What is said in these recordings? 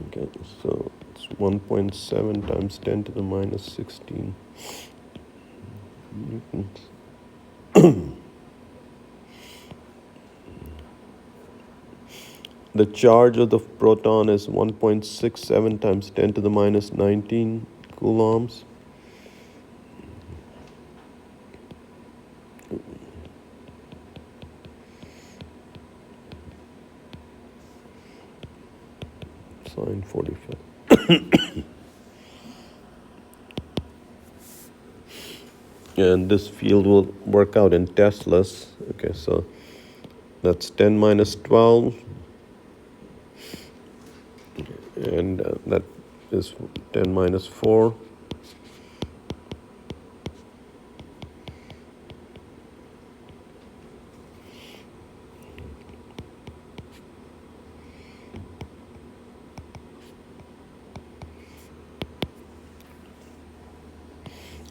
Okay, so it's 1.7 times 10 to the minus 16 newtons. The charge of the proton is 1.67 times 10 to the minus 19 coulombs. Sine 45. And this field will work out in Teslas. Okay, so that's 10 minus 12. And that is 10 minus 4.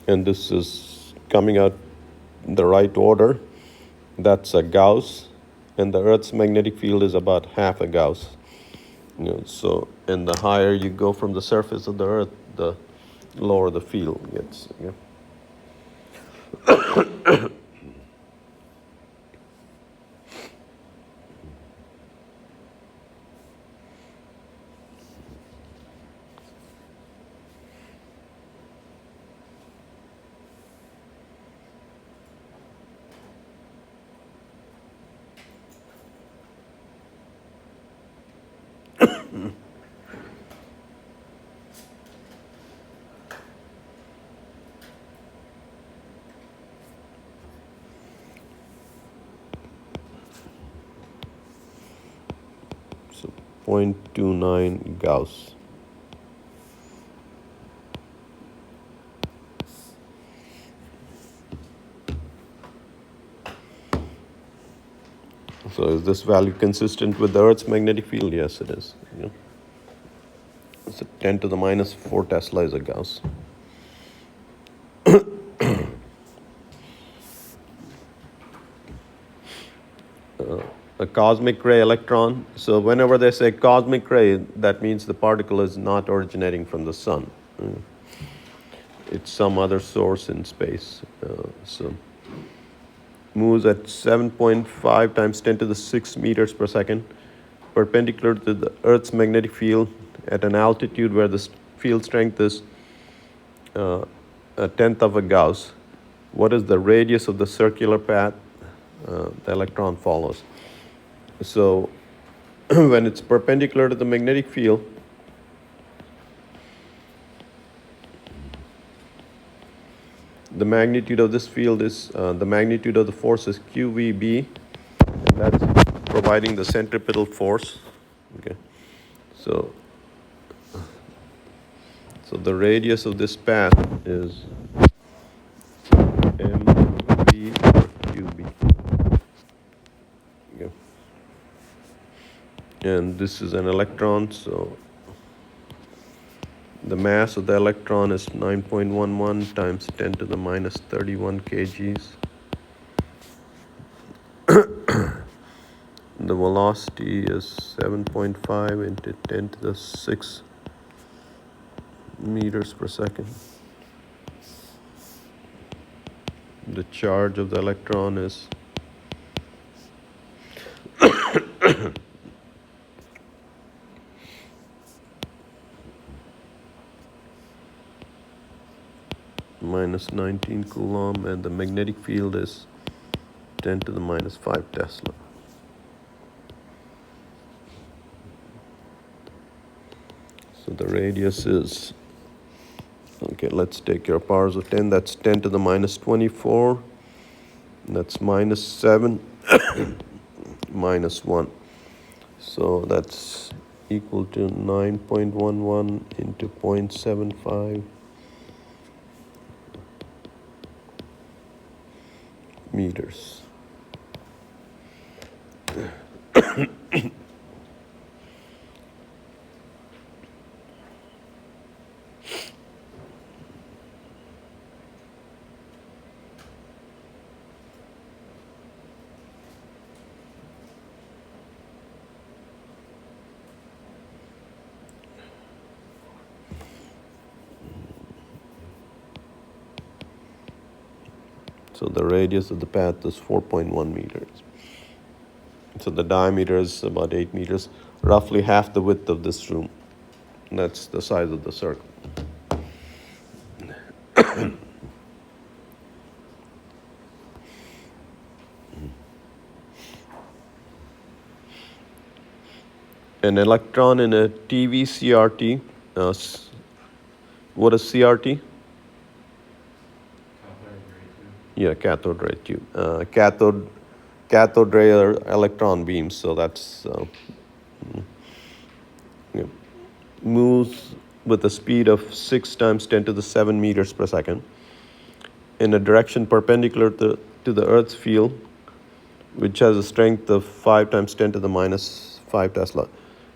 And this is coming out in the right order. That's a Gauss, and the Earth's magnetic field is about half a Gauss. So, and the higher you go from the surface of the Earth, the lower the field gets. So 0.29 Gauss. So is this value consistent with the Earth's magnetic field? Yes, it is. So 10 to the minus 4 Tesla is a Gauss. A cosmic ray electron. So whenever they say cosmic ray, that means the particle is not originating from the sun. It's some other source in space. So moves at 7.5 times 10 to the 6 meters per second, perpendicular to the Earth's magnetic field at an altitude where the field strength is a tenth of a Gauss. What is the radius of the circular path the electron follows? So when it's perpendicular to the magnetic field, the magnitude of this field is, the magnitude of the force is QVB, and that's providing the centripetal force. Okay, so the radius of this path is MV over QB. Okay. And this is an electron, so the mass of the electron is 9.11 times 10 to the minus 31 kgs. The velocity is 7.5 into 10 to the 6 meters per second. The charge of the electron is minus 19 coulomb, and the magnetic field is 10 to the minus 5 Tesla. So the radius is, okay, let's take your powers of 10. That's 10 to the minus 24. That's minus 7 minus 1. So that's equal to 9.11 into 0.75 meters. So the radius of the path is 4.1 meters. So the diameter is about 8 meters, roughly half the width of this room. And that's the size of the circle. An electron in a TV CRT, what is CRT? Yeah, cathode ray tube. Cathode ray are electron beams, so that's yeah. Moves with a speed of 6 times 10 to the 7 meters per second in a direction perpendicular to the Earth's field, which has a strength of 5 times 10 to the minus 5 Tesla.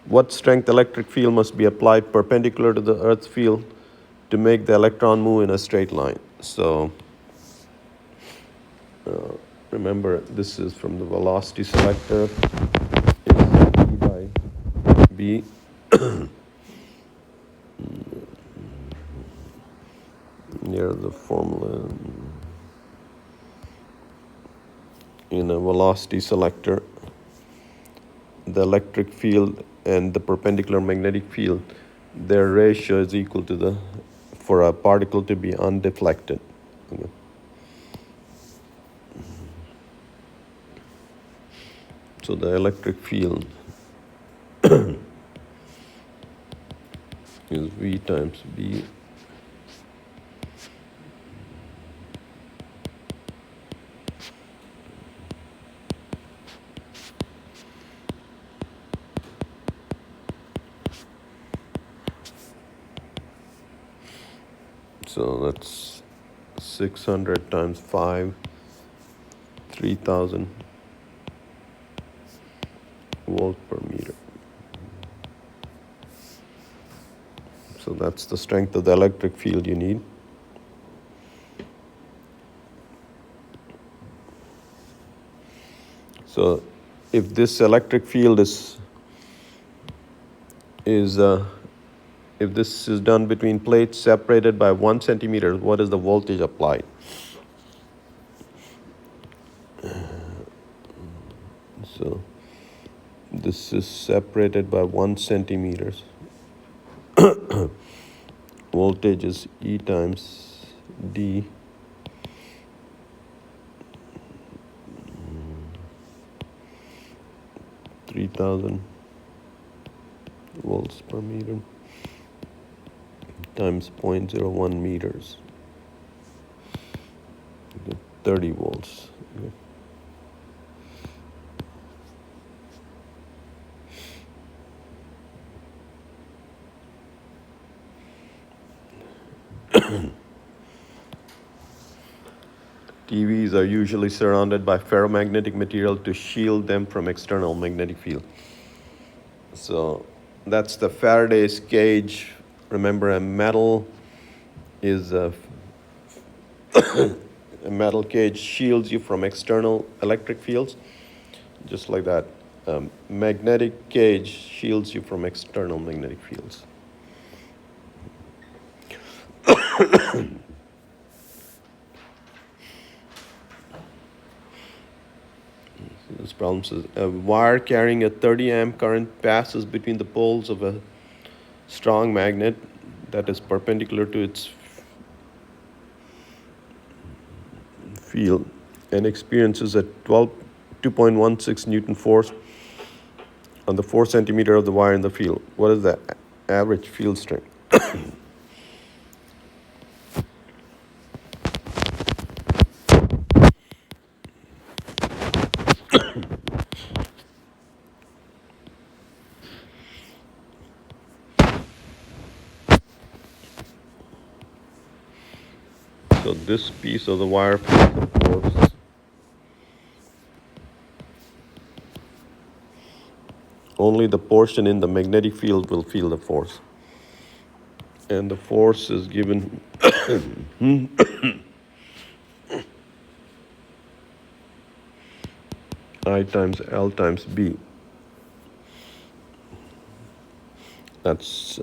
What strength electric field must be applied perpendicular to the Earth's field to make the electron move in a straight line? So remember, this is from the velocity selector. It's E by B. Near the formula in a velocity selector, the electric field and the perpendicular magnetic field, their ratio is equal to the, for a particle to be undeflected. So the electric field is V times B. So that's 600 times 5, 3,000 volts per meter. So that's the strength of the electric field you need. So if this electric field is if this is done between plates separated by 1 centimeter, what is the voltage applied? So this is separated by 1 centimeters. Voltage is E times D. $3,000 volts per meter times 0.01 meters. 30 volts. TVs are usually surrounded by ferromagnetic material to shield them from external magnetic field. So that's the Faraday's cage. Remember, a metal is a metal cage shields you from external electric fields, just like that. Magnetic cage shields you from external magnetic fields. This problem says a wire carrying a 30 amp current passes between the poles of a strong magnet that is perpendicular to its field and experiences a 2.16 Newton force on the 4 centimeter of the wire in the field. What is the average field strength? So this piece of the wire feels the force. Only the portion in the magnetic field will feel the force. And the force is given I times L times B. That's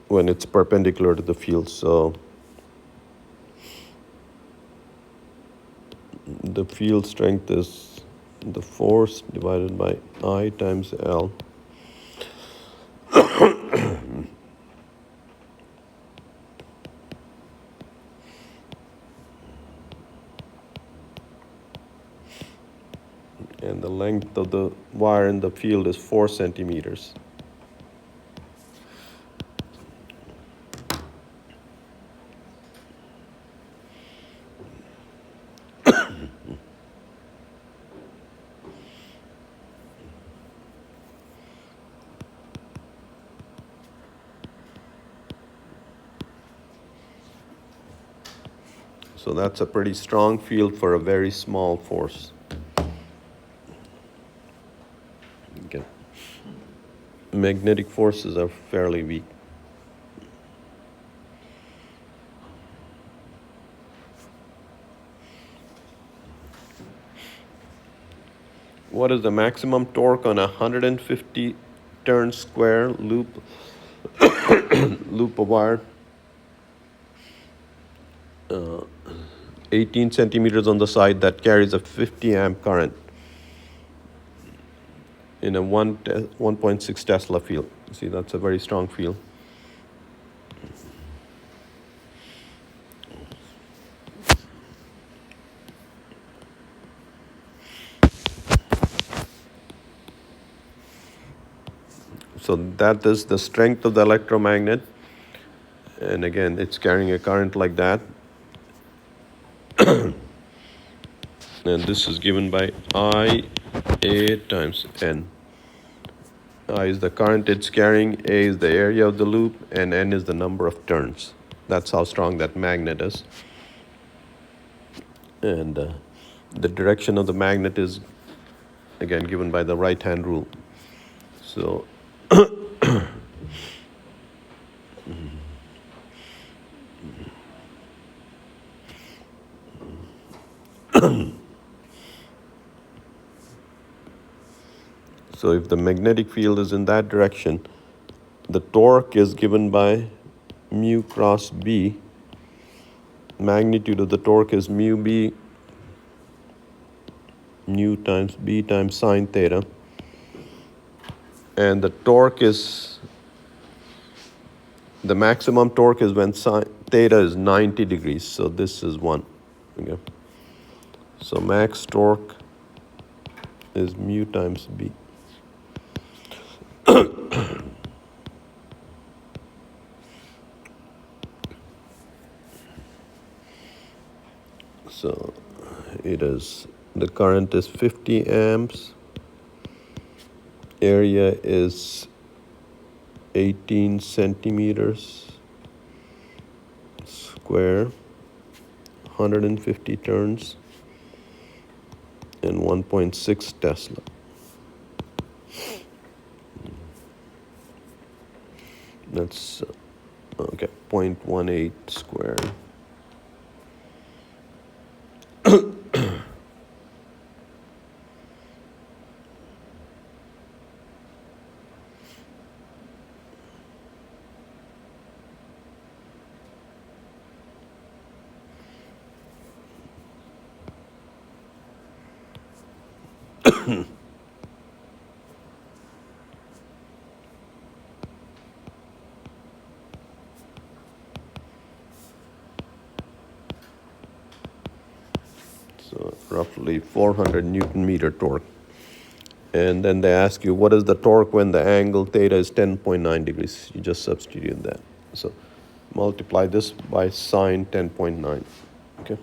when it's perpendicular to the field. So the field strength is the force divided by I times L. And the length of the wire in the field is 4 centimeters. So that's a pretty strong field for a very small force. Okay. Magnetic forces are fairly weak. What is the maximum torque on a 150 turn square loop of wire? 18 centimeters on the side that carries a 50 amp current in a 1.6 Tesla field. See, that's a very strong field. So that is the strength of the electromagnet. And again, it's carrying a current like that. And this is given by I A times N. I is the current it's carrying, A is the area of the loop, and N is the number of turns. That's how strong that magnet is. And the direction of the magnet is, again, given by the right-hand rule. So so if the magnetic field is in that direction, the torque is given by mu cross B. Magnitude of the torque is mu B, mu times B times sine theta. And the torque is, the maximum torque is when sine theta is 90 degrees. So this is 1. Okay. So max torque is mu times B. So it is, the current is 50 amps, area is 18 centimeters square, 150 turns, and 1.6 Tesla. That's okay, 0.18 squared. So roughly 400 Newton meter torque. And then they ask you, what is the torque when the angle theta is 10.9 degrees? You just substitute that. So multiply this by sine 10.9. Okay.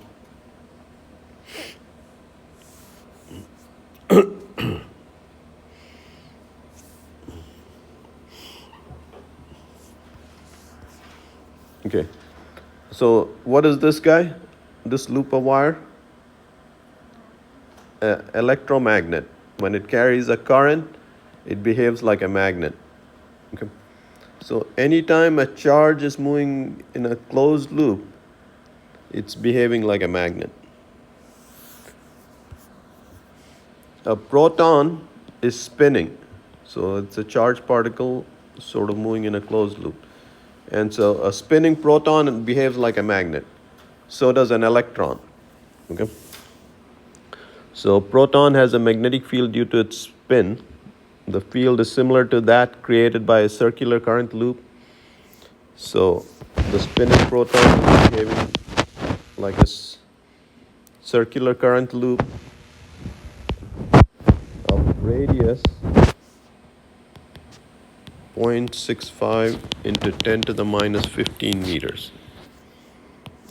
Okay. So what is this guy? This loop of wire? Electromagnet. When it carries a current, it behaves like a magnet. Okay. So anytime a charge is moving in a closed loop, it's behaving like a magnet. A proton is spinning. So it's a charged particle sort of moving in a closed loop. And so a spinning proton behaves like a magnet. So does an electron. Okay. So proton has a magnetic field due to its spin. The field is similar to that created by a circular current loop. So the spinning proton is behaving like a circular current loop of radius 0.65 into 10 to the minus 15 meters.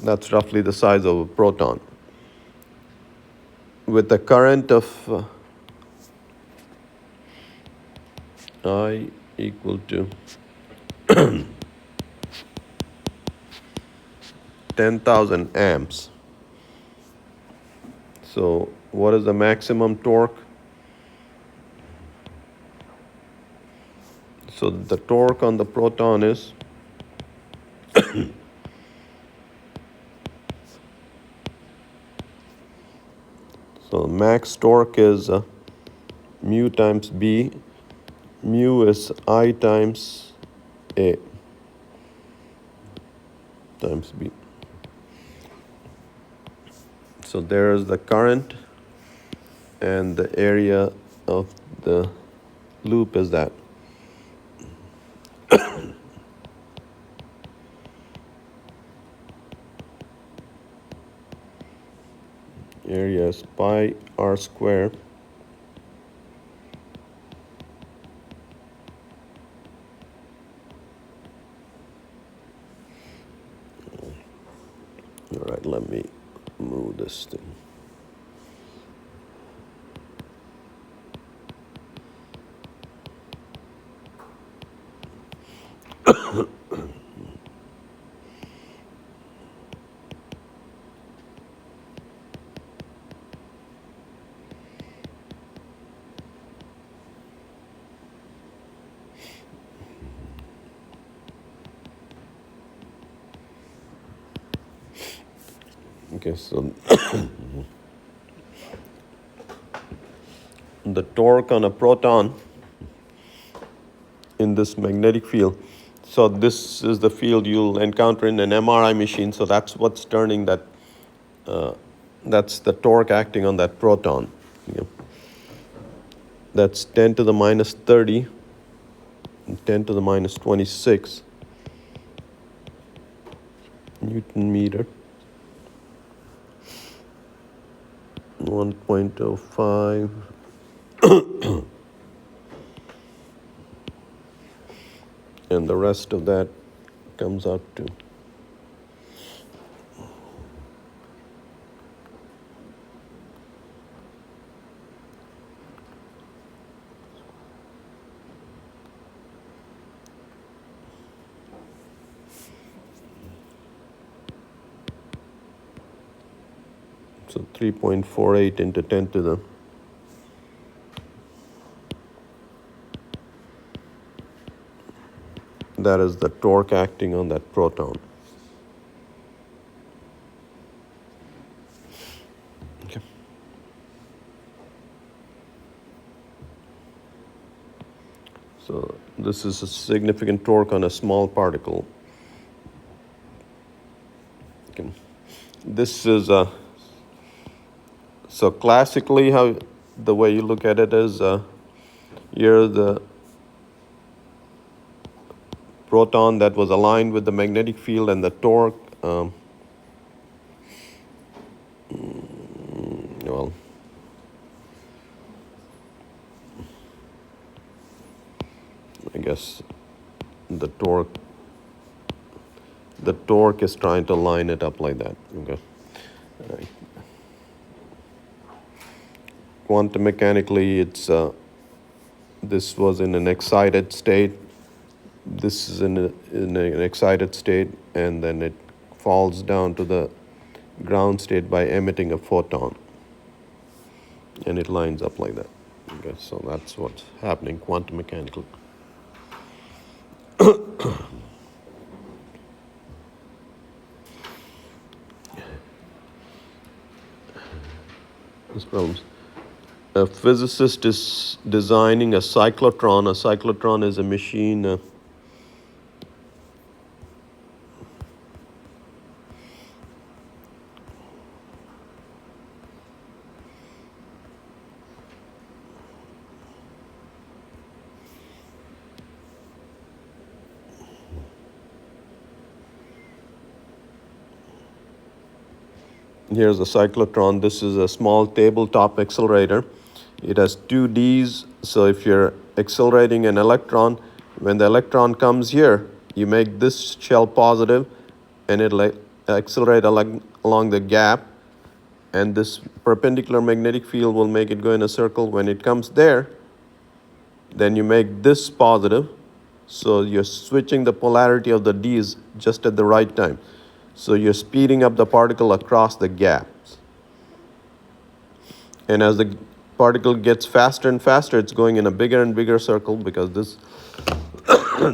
That's roughly the size of a proton. With a current of I equal to 10,000 amps. So what is the maximum torque? So the torque on the proton is so max torque is mu times B. Mu is I times A times B. So there is the current, and the area of the loop is that. Area is pi r square. All right, let me move this thing. Okay, so the torque on a proton in this magnetic field. So this is the field you'll encounter in an MRI machine. So that's what's turning that. That's the torque acting on that proton. Yeah. That's 10 to the minus 30 and 10 to the minus 26 Newton meter. 1.05. And the rest of that comes out to so 3.48 into 10 to the that is the torque acting on that proton. Okay. So this is a significant torque on a small particle. Okay. This is so classically how the way you look at it is here the proton that was aligned with the magnetic field and the torque. Well, I guess the torque is trying to line it up like that. Okay. Right. Quantum mechanically, it's this was in an excited state. This is in an excited state, and then it falls down to the ground state by emitting a photon, and it lines up like that. Okay, so that's what's happening quantum mechanically. This problems. A physicist is designing a cyclotron. A cyclotron is a machine. Here's a cyclotron. This is a small tabletop accelerator. It has two Ds, so if you're accelerating an electron, when the electron comes here, you make this shell positive, and it'll accelerate along the gap, and this perpendicular magnetic field will make it go in a circle. When it comes there, then you make this positive, so you're switching the polarity of the Ds just at the right time. So you're speeding up the particle across the gaps. And as the particle gets faster and faster, it's going in a bigger and bigger circle because this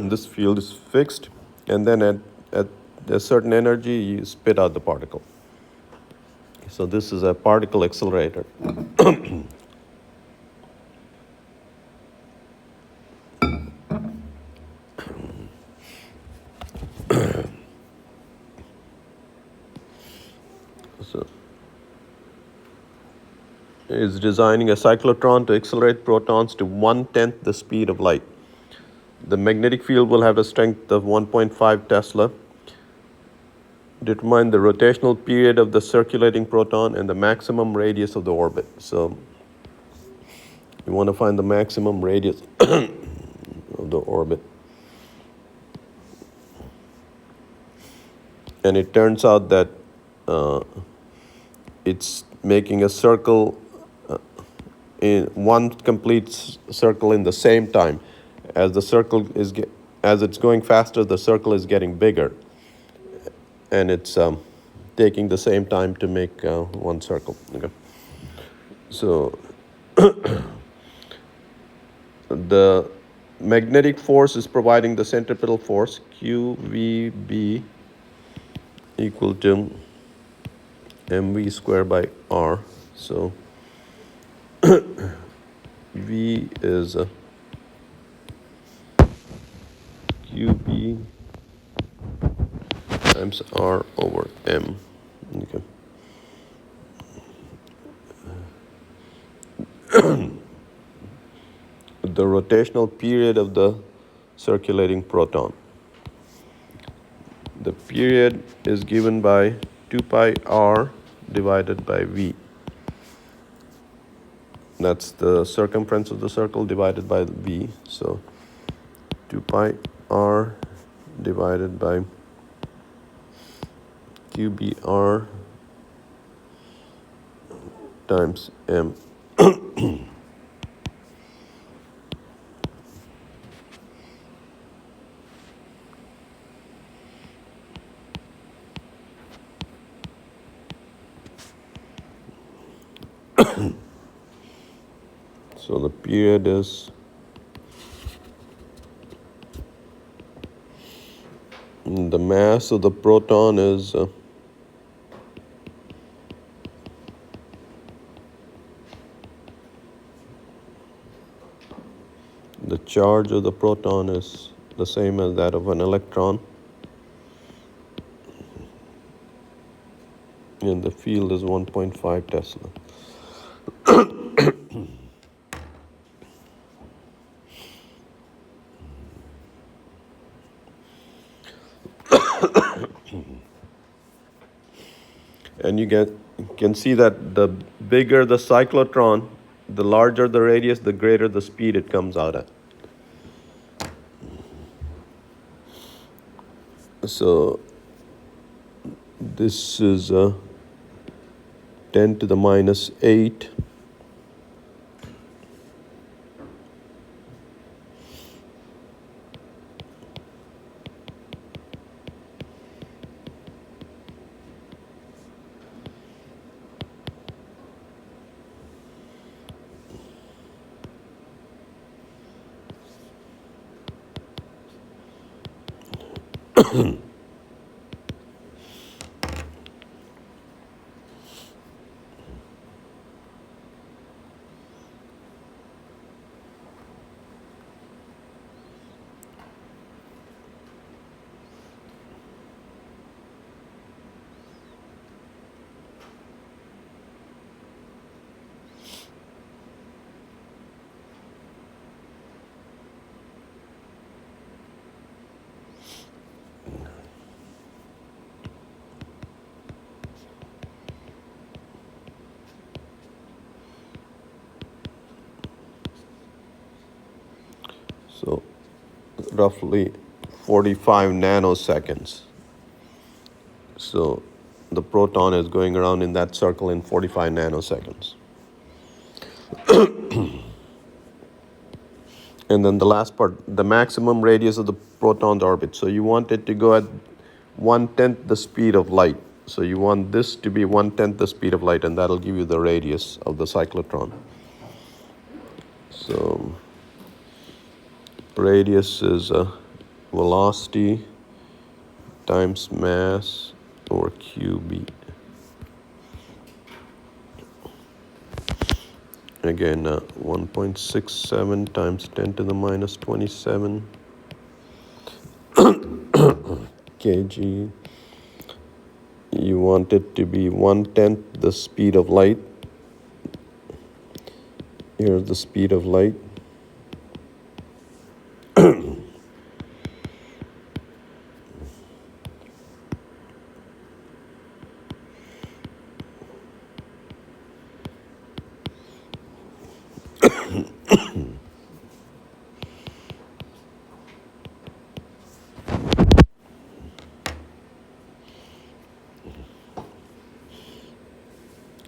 this field is fixed. And then at a certain energy, you spit out the particle. So this is a particle accelerator. So is designing a cyclotron to accelerate protons to 1/10 the speed of light. The magnetic field will have a strength of 1.5 Tesla. Determine the rotational period of the circulating proton and the maximum radius of the orbit. So you want to find the maximum radius of the orbit. And it turns out that it's making a circle, in one complete circle in the same time. As the circle is as it's going faster, the circle is getting bigger, and it's taking the same time to make one circle. Okay. So the magnetic force is providing the centripetal force, QVB equal to mv squared by r. So V is QB times R over M. Okay. The rotational period of the circulating proton. The period is given by 2 pi R divided by V. That's the circumference of the circle divided by V. So 2 pi R divided by QBR times M. So the period is the mass of the proton is the charge of the proton is the same as that of an electron, and the field is 1.5 Tesla. And you can see that the bigger the cyclotron, the larger the radius, the greater the speed it comes out at. So this is 10 to the minus 8. roughly 45 nanoseconds. So the proton is going around in that circle in 45 nanoseconds. And then the last part, the maximum radius of the proton's orbit. So you want it to go at 1/10 the speed of light. So you want this to be 1/10 the speed of light, and that'll give you the radius of the cyclotron. So radius is velocity times mass over QB. Again, 1.67 times 10 to the minus 27 kg. You want it to be 1/10 the speed of light. Here's the speed of light.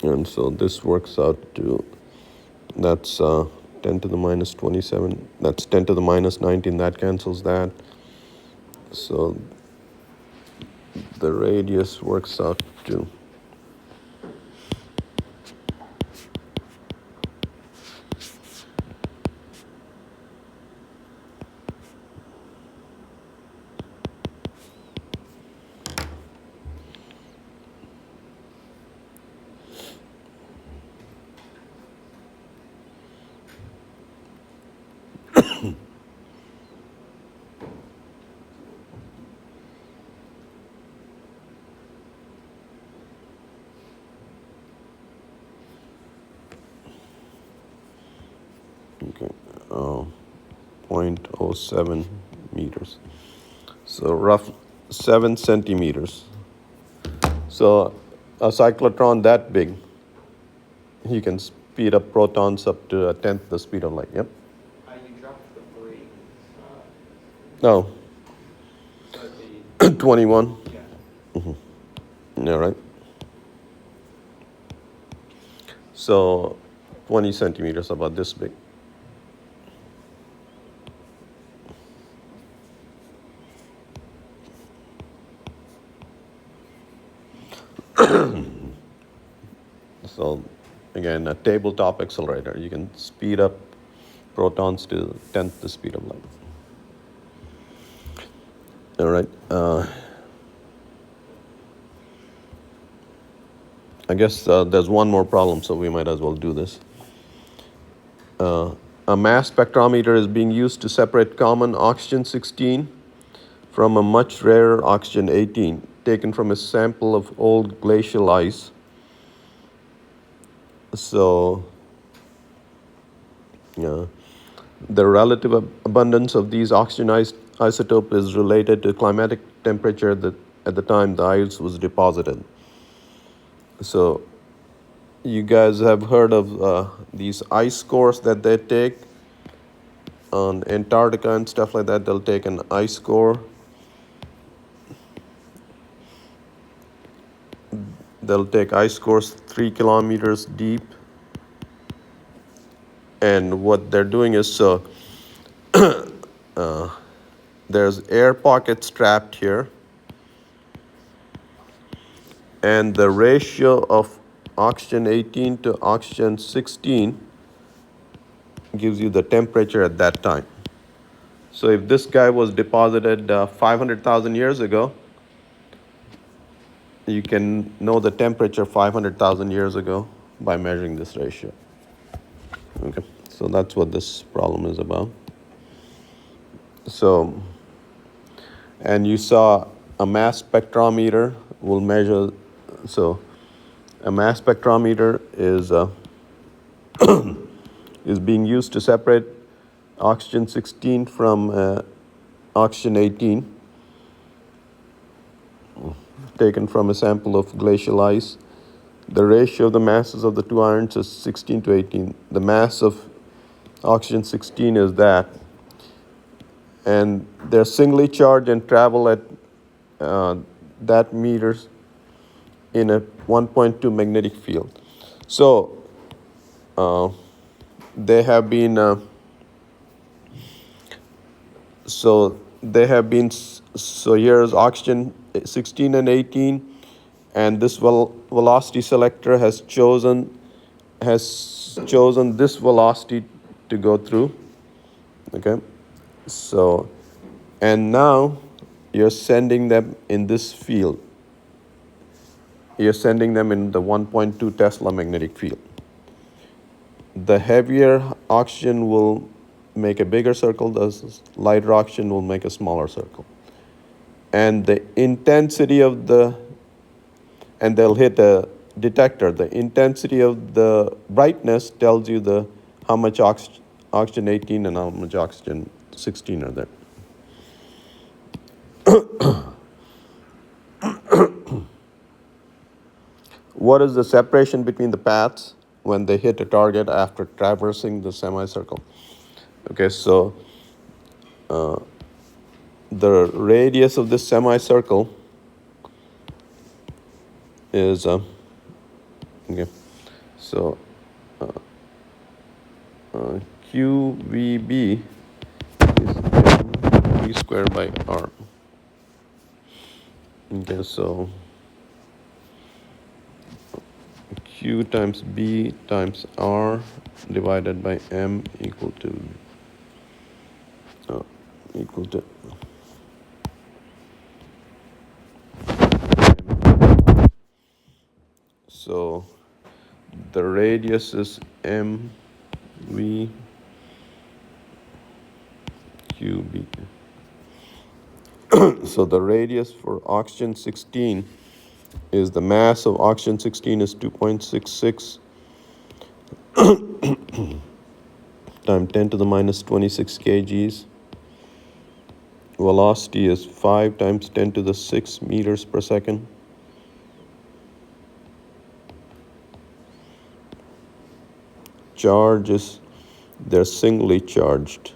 And so this works out to, that's 10 to the minus 27, that's 10 to the minus 19, that cancels that. So the radius works out to okay, 0.07 meters. So rough 7 centimeters. So a cyclotron that big, you can speed up protons up to 1/10 the speed of light. Yep. You dropped the three. No. So 21. yeah. All right. So 20 centimeters, about this big. So again, a tabletop accelerator. You can speed up protons to 1/10 the speed of light. All right. I guess there's one more problem, so we might as well do this. A mass spectrometer is being used to separate common oxygen-16 from a much rarer oxygen-18 taken from a sample of old glacial ice. So, the relative abundance of these oxygenized isotope is related to climatic temperature at the time the ice was deposited. So, you guys have heard of these ice cores that they take on Antarctica and stuff like that. They'll take an ice core. They'll take ice cores 3 kilometers deep. And what they're doing is, so there's air pockets trapped here. And the ratio of oxygen 18 to oxygen 16 gives you the temperature at that time. So if this guy was deposited 500,000 years ago, you can know the temperature 500,000 years ago by measuring this ratio. Okay, so that's what this problem is about. So, and you saw a mass spectrometer will measure, so a mass spectrometer is is being used to separate oxygen 16 from oxygen 18 taken from a sample of glacial ice. The ratio of the masses of the two irons is 16 to 18. The mass of oxygen 16 is that, and they're singly charged and travel at uh, that meters in a 1.2 magnetic field. So they have been so here's oxygen 16 and 18, and this velocity selector has chosen this velocity to go through. Okay, so and now you're sending them in this field. You're sending them in the 1.2 Tesla magnetic field. The heavier oxygen will make a bigger circle, the lighter oxygen will make a smaller circle. And the intensity of and they'll hit a detector. The intensity of the brightness tells you how much oxygen 18 and how much oxygen 16 are there. What is the separation between the paths when they hit a target after traversing the semicircle? Okay, so the radius of this semicircle is okay. So QVB is v squared by r. Okay, so Q times B times R divided by M equal to so the radius is MV QB. So the radius for oxygen 16 is the mass of oxygen 16 is 2.66 times 10 to the minus 26 kgs. Velocity is 5 times 10 to the 6 meters per second. Charges, they're singly charged.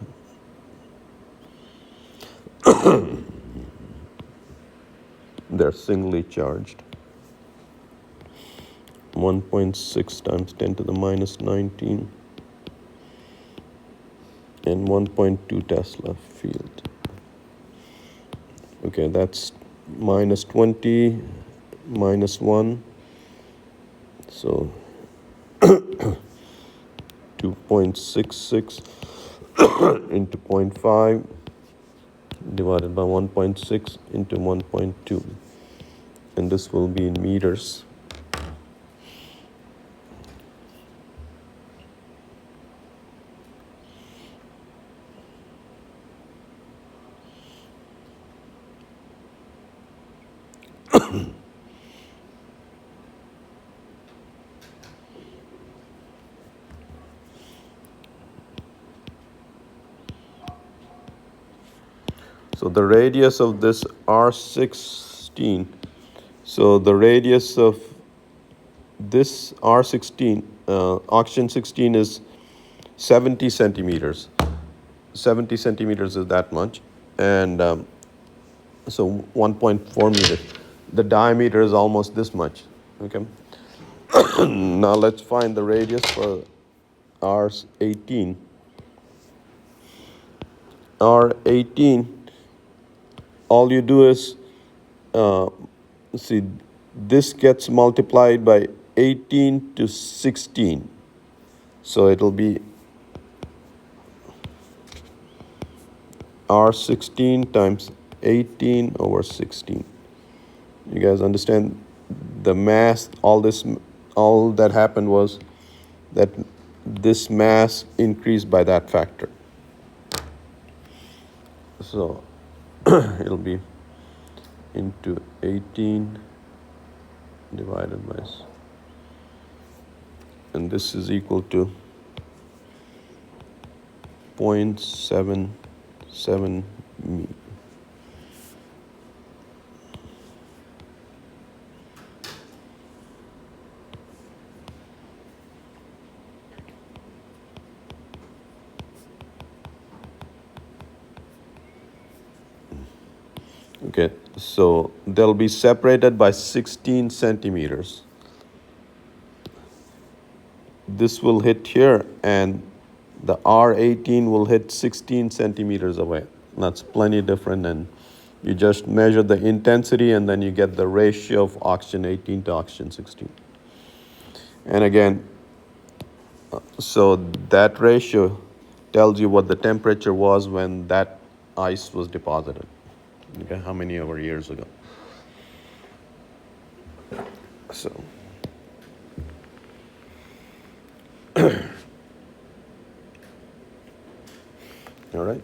They're singly charged. 1.6 times 10 to the minus 19 and 1.2 Tesla field. Okay, that's minus 20 minus 1. So 2.66 into 0.5 divided by 1.6 into 1.2. And this will be in meters. So the radius of this R16, so the radius of this R16, oxygen 16 is 70 centimeters. 70 centimeters is that much. And so 1.4 meters. The diameter is almost this much. Okay. Now let's find the radius for R18. R18, all you do is, see, this gets multiplied by 18 to 16. So it'll be R16 times 18 over 16. You guys understand the mass? All that happened was that this mass increased by that factor. So it'll be into 18 divided by, and this is equal to 0.77 meters. Okay, so they'll be separated by 16 centimeters. This will hit here, and the R18 will hit 16 centimeters away. That's plenty different, and you just measure the intensity, and then you get the ratio of oxygen 18 to oxygen 16. And again, so that ratio tells you what the temperature was when that ice was deposited. Okay, how many over years ago. So, all right.